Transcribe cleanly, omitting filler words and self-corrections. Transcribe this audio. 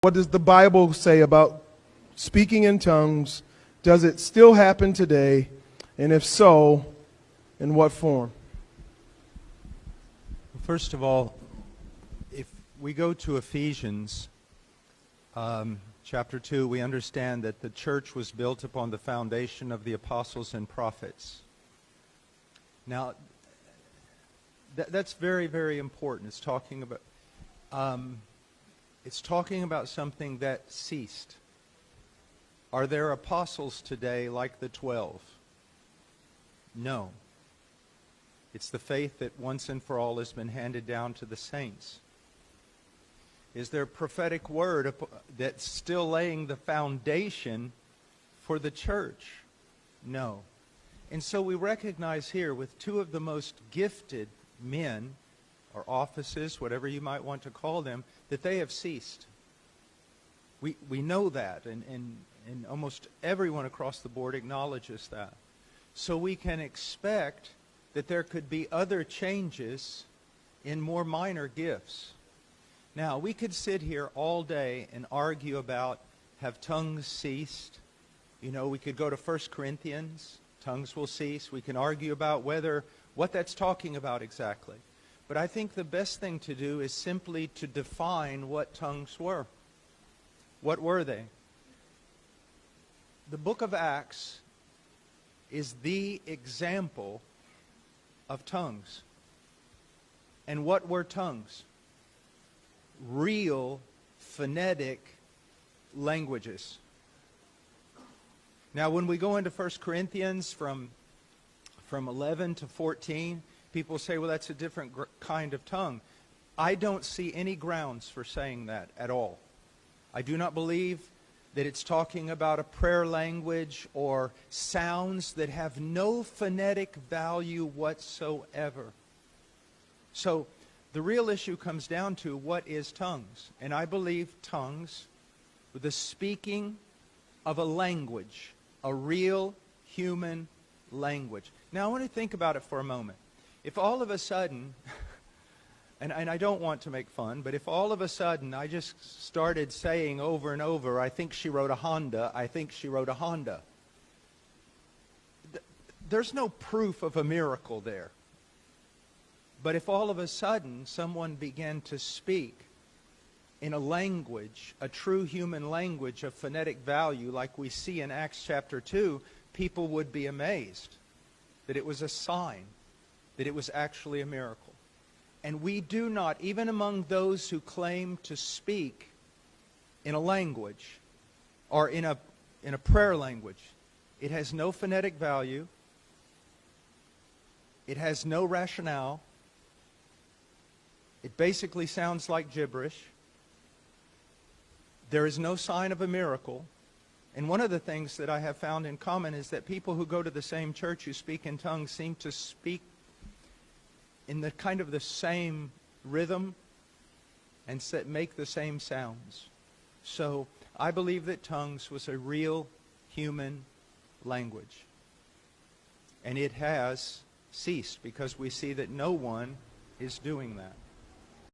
What does the Bible say about speaking in tongues? Does it still happen today? And if so, in what form? First of all, if we go to Ephesians chapter 2, we understand that the church was built upon the foundation of the apostles and prophets. Now, that's very, very important. It's talking about something that ceased. Are there apostles today like the 12? No. It's the faith that once and for all has been handed down to the saints. Is there a prophetic word that's still laying the foundation for the church? No. And so we recognize here with two of the most gifted men, or offices, whatever you might want to call them, that they have ceased. We know that, and almost everyone across the board acknowledges that. So we can expect that there could be other changes in more minor gifts. Now, we could sit here all day and argue about, have tongues ceased? You know, we could go to 1 Corinthians, tongues will cease. We can argue about what that's talking about exactly. But I think the best thing to do is simply to define what tongues were. What were they? The book of Acts is the example of tongues. And what were tongues? Real phonetic languages. Now, when we go into 1 Corinthians from 11 to 14, people say, well, that's a different kind of tongue. I don't see any grounds for saying that at all. I do not believe that it's talking about a prayer language or sounds that have no phonetic value whatsoever. So the real issue comes down to what is tongues. And I believe tongues were the speaking of a language, a real human language. Now I want to think about it for a moment. If all of a sudden, and I don't want to make fun, but if all of a sudden I just started saying over and over, I think she rode a Honda, I think she rode a Honda. There's no proof of a miracle there. But if all of a sudden someone began to speak in a language, a true human language of phonetic value like we see in Acts chapter 2, people would be amazed that it was a sign, that it was actually a miracle. And we do not, even among those who claim to speak in a language or in a prayer language, it has no phonetic value, it has no rationale, it basically sounds like gibberish, there is no sign of a miracle. And one of the things that I have found in common is that people who go to the same church who speak in tongues seem to speak in the kind of the same rhythm and make the same sounds. So I believe that tongues was a real human language. And it has ceased because we see that no one is doing that.